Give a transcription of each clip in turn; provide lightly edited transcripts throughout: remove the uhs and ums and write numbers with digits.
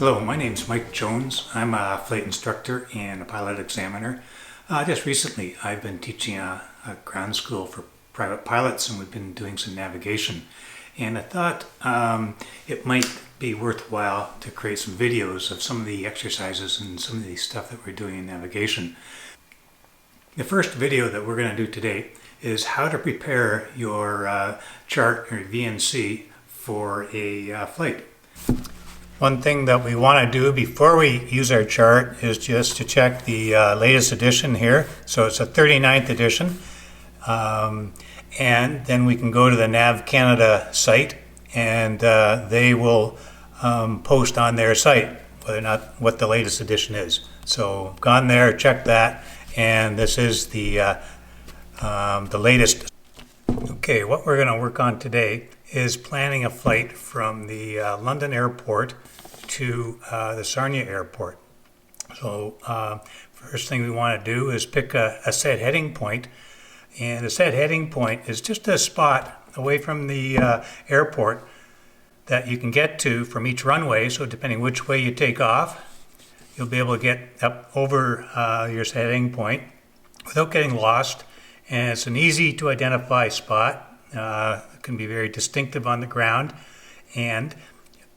Hello, my name is Mike Jones. I'm a flight instructor and a pilot examiner. Just recently I've been teaching a ground school for private pilots, and we've been doing some navigation. And I thought it might be worthwhile to create some videos of some of the exercises and some of the stuff that we're doing in navigation. The first video that we're going to do today is how to prepare your chart or VNC for a flight. One thing that we want to do before we use our chart is just to check the latest edition here. So it's a 39th edition. And then we can go to the Nav Canada site, and they will post on their site whether or not what the latest edition is. So gone there, check that, and this is the latest. Okay, what we're going to work on today is planning a flight from the London airport to the Sarnia airport. So first thing we want to do is pick a set heading point, and a set heading point is just a spot away from the airport that you can get to from each runway. So depending which way you take off, you'll be able to get up over your set heading point without getting lost. And it's an easy to identify spot. It can be very distinctive on the ground, and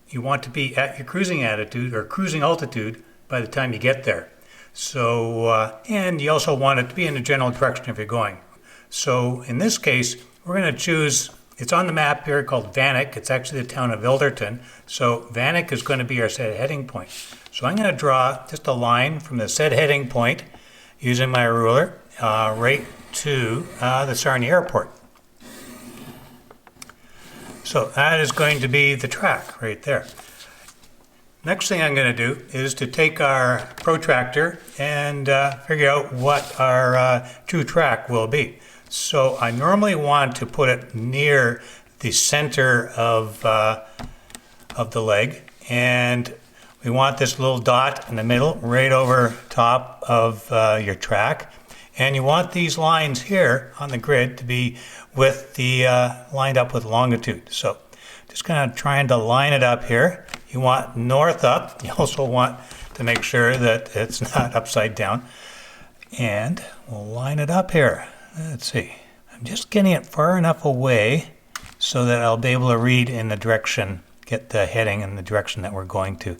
you want to be at your cruising attitude or cruising altitude by the time you get there. So, and you also want it to be in the general direction if you're going. So in this case, we're going to choose, it's on the map here called Vanek. It's actually the town of Ilderton. So Vanek is going to be our set heading point. So I'm going to draw just a line from the set heading point using my ruler right to the Sarnia airport. So that is going to be the track right there. Next thing I'm going to do is to take our protractor and figure out what our true track will be. So I normally want to put it near the center of the leg, and we want this little dot in the middle right over top of your track. And you want these lines here on the grid to be with the lined up with longitude. So just kind of trying to line it up here. You want north up. You also want to make sure that it's not upside down. And we'll line it up here. Let's see. I'm just getting it far enough away so that I'll be able to read in the direction, get the heading in the direction that we're going to.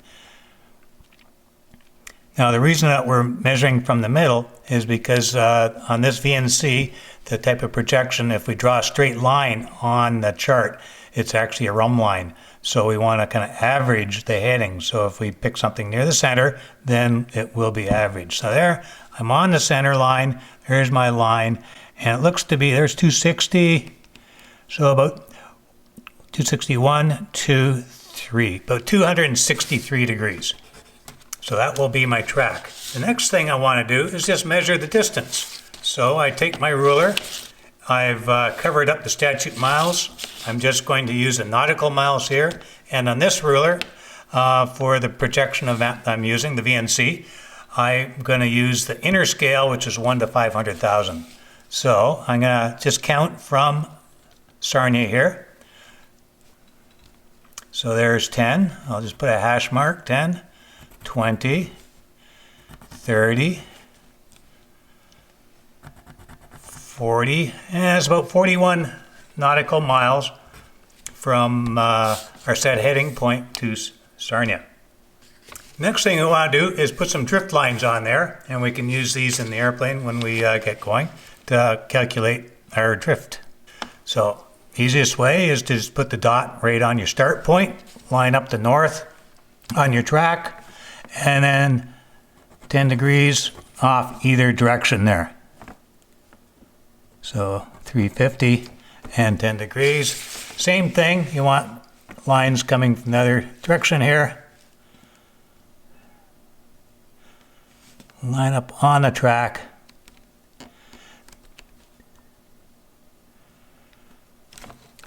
Now, the reason that we're measuring from the middle is because on this VNC, the type of projection, if we draw a straight line on the chart, it's actually a rhumb line. So we want to kind of average the heading. So if we pick something near the center, then it will be average. So there, I'm on the center line. There's my line. And it looks to be, there's 260. So about 261, 2, about 263 degrees. So that will be my track. The next thing I want to do is just measure the distance. So I take my ruler. I've covered up the statute miles. I'm just going to use the nautical miles here. And on this ruler, for the projection of that I'm using, the VNC, I'm going to use the inner scale, which is 1 to 500,000. So I'm going to just count from Sarnia here. So there's 10. I'll just put a hash mark, 10. 20, 30, 40, and it's about 41 nautical miles from our set heading point to Sarnia. Next thing we want to do is put some drift lines on there, and we can use these in the airplane when we get going to calculate our drift. So easiest way is to just put the dot right on your start point, line up the north on your track, and then 10 degrees off either direction there. So 350 and 10 degrees. Same thing, you want lines coming from the other direction here. Line up on the track.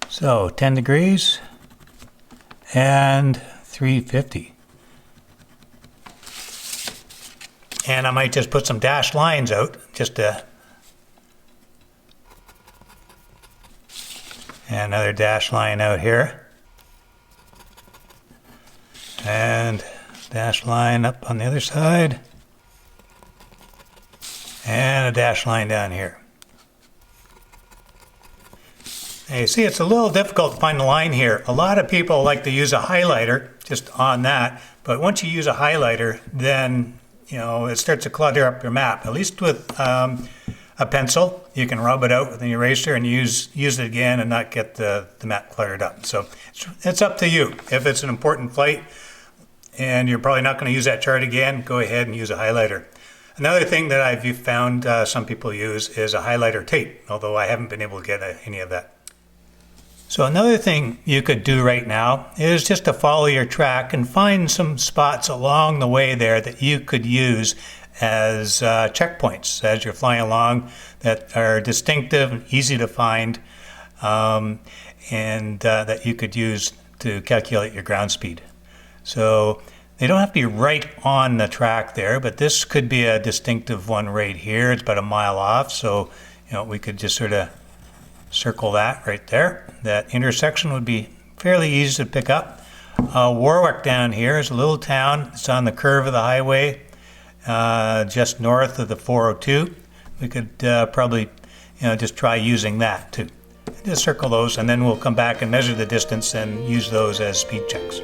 So 10 degrees and 350. And I might just put some dashed lines out just to, and another dashed line out here. And dash line up on the other side. And a dash line down here. Now you see it's a little difficult to find the line here. A lot of people like to use a highlighter just on that, but once you use a highlighter, then it starts to clutter up your map. At least with a pencil, you can rub it out with an eraser and use it again and not get the map cluttered up. So it's up to you. If it's an important flight and you're probably not going to use that chart again, go ahead and use a highlighter. Another thing that I've found some people use is a highlighter tape, although I haven't been able to get any of that. So another thing you could do right now is just to follow your track and find some spots along the way there that you could use as checkpoints as you're flying along that are distinctive and easy to find, and that you could use to calculate your ground speed. So they don't have to be right on the track there, but this could be a distinctive one right here. It's about a mile off, so we could just sort of circle that right there. That intersection would be fairly easy to pick up. Warwick down here is a little town. It's on the curve of the highway, just north of the 402. We could probably just try using that too. Just circle those, and then we'll come back and measure the distance and use those as speed checks.